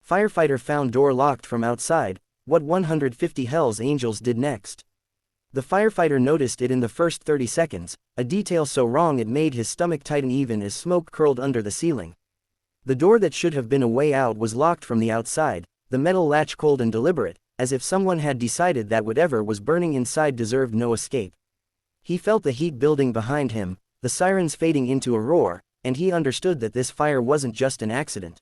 Firefighter found door locked from outside. What 150 Hells Angels did next? The firefighter noticed it in the first 30 seconds, a detail so wrong it made his stomach tighten even as smoke curled under the ceiling. The door that should have been a way out was locked from the outside, the metal latch cold and deliberate, as if someone had decided that whatever was burning inside deserved no escape. He felt the heat building behind him, the sirens fading into a roar, and he understood that this fire wasn't just an accident.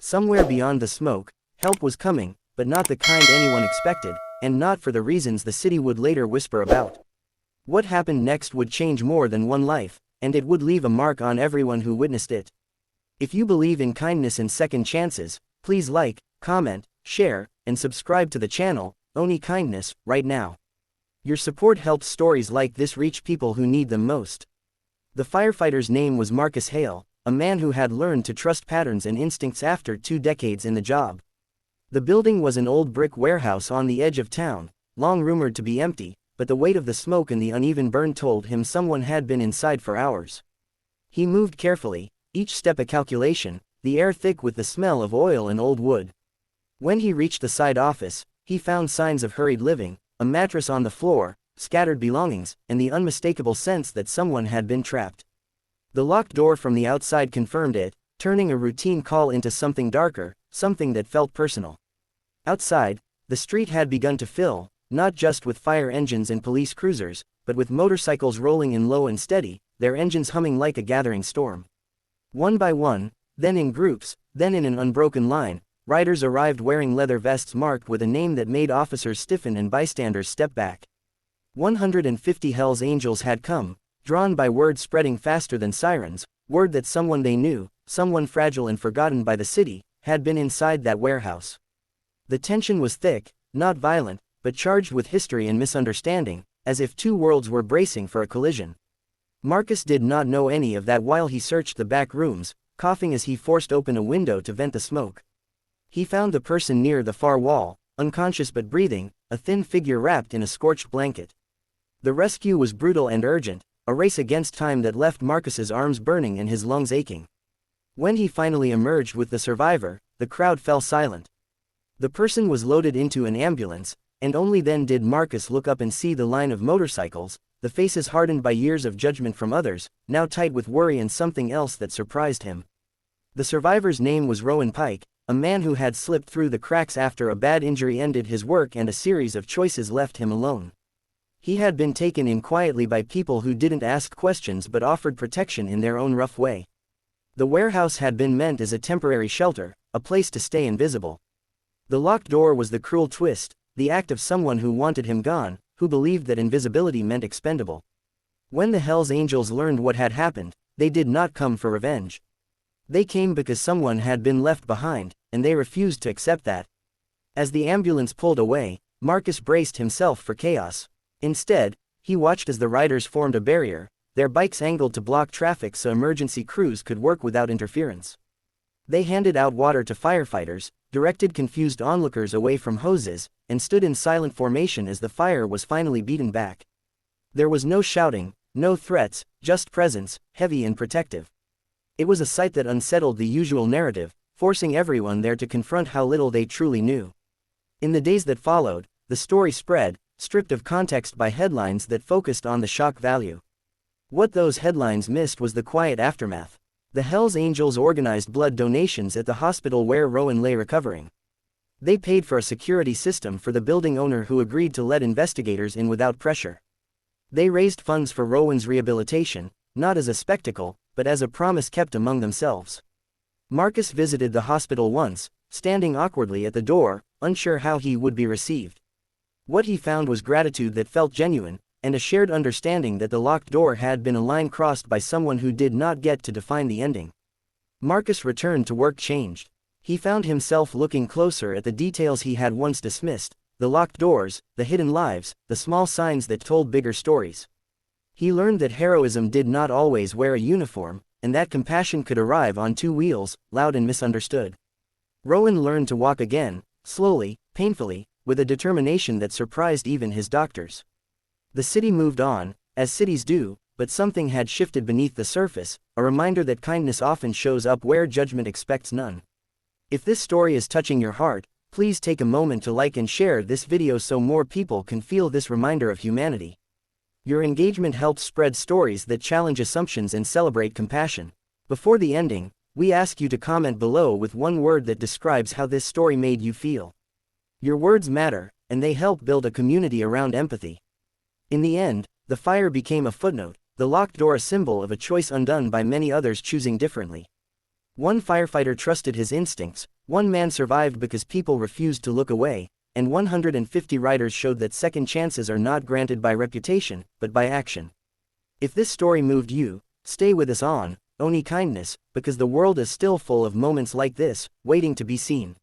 Somewhere beyond the smoke, help was coming, but not the kind anyone expected, and not for the reasons the city would later whisper about. What happened next would change more than one life, and it would leave a mark on everyone who witnessed it. If you believe in kindness and second chances, please like, comment, share, and subscribe to the channel, Only Kindness, right now. Your support helps stories like this reach people who need them most. The firefighter's name was Marcus Hale, a man who had learned to trust patterns and instincts after 2 decades in the job. The building was an old brick warehouse on the edge of town, long rumored to be empty, but the weight of the smoke and the uneven burn told him someone had been inside for hours. He moved carefully, each step a calculation, the air thick with the smell of oil and old wood. When he reached the side office, he found signs of hurried living, a mattress on the floor, scattered belongings, and the unmistakable sense that someone had been trapped. The locked door from the outside confirmed it, turning a routine call into something darker, something that felt personal. Outside, the street had begun to fill, not just with fire engines and police cruisers, but with motorcycles rolling in low and steady, their engines humming like a gathering storm. One by one, then in groups, then in an unbroken line, riders arrived wearing leather vests marked with a name that made officers stiffen and bystanders step back. 150 Hells Angels had come, drawn by word spreading faster than sirens, word that someone they knew, someone fragile and forgotten by the city, had been inside that warehouse. The tension was thick, not violent, but charged with history and misunderstanding, as if 2 worlds were bracing for a collision. Marcus did not know any of that while he searched the back rooms, coughing as he forced open a window to vent the smoke. He found the person near the far wall, unconscious but breathing, a thin figure wrapped in a scorched blanket. The rescue was brutal and urgent, a race against time that left Marcus's arms burning and his lungs aching. When he finally emerged with the survivor, the crowd fell silent. The person was loaded into an ambulance, and only then did Marcus look up and see the line of motorcycles, the faces hardened by years of judgment from others, now tight with worry and something else that surprised him. The survivor's name was Rowan Pike, a man who had slipped through the cracks after a bad injury ended his work and a series of choices left him alone. He had been taken in quietly by people who didn't ask questions but offered protection in their own rough way. The warehouse had been meant as a temporary shelter, a place to stay invisible. The locked door was the cruel twist, the act of someone who wanted him gone, who believed that invisibility meant expendable. When the Hells Angels learned what had happened, they did not come for revenge. They came because someone had been left behind, and they refused to accept that. As the ambulance pulled away, Marcus braced himself for chaos. Instead, he watched as the riders formed a barrier, their bikes angled to block traffic so emergency crews could work without interference. They handed out water to firefighters, directed confused onlookers away from hoses, and stood in silent formation as the fire was finally beaten back. There was no shouting, no threats, just presence, heavy and protective. It was a sight that unsettled the usual narrative, forcing everyone there to confront how little they truly knew. In the days that followed, the story spread, stripped of context by headlines that focused on the shock value. What those headlines missed was the quiet aftermath. The Hells Angels organized blood donations at the hospital where Rowan lay recovering. They paid for a security system for the building owner who agreed to let investigators in without pressure. They raised funds for Rowan's rehabilitation, not as a spectacle, but as a promise kept among themselves. Marcus visited the hospital once, standing awkwardly at the door, unsure how he would be received. What he found was gratitude that felt genuine, and a shared understanding that the locked door had been a line crossed by someone who did not get to define the ending. Marcus returned to work changed. He found himself looking closer at the details he had once dismissed, the locked doors, the hidden lives, the small signs that told bigger stories. He learned that heroism did not always wear a uniform, and that compassion could arrive on 2 wheels, loud and misunderstood. Rowan learned to walk again, slowly, painfully, with a determination that surprised even his doctors. The city moved on, as cities do, but something had shifted beneath the surface, a reminder that kindness often shows up where judgment expects none. If this story is touching your heart, please take a moment to like and share this video so more people can feel this reminder of humanity. Your engagement helps spread stories that challenge assumptions and celebrate compassion. Before the ending, we ask you to comment below with one word that describes how this story made you feel. Your words matter, and they help build a community around empathy. In the end, the fire became a footnote, the locked door a symbol of a choice undone by many others choosing differently. One firefighter trusted his instincts, one man survived because people refused to look away, and 150 riders showed that second chances are not granted by reputation, but by action. If this story moved you, stay with us on Only Kindness, because the world is still full of moments like this, waiting to be seen.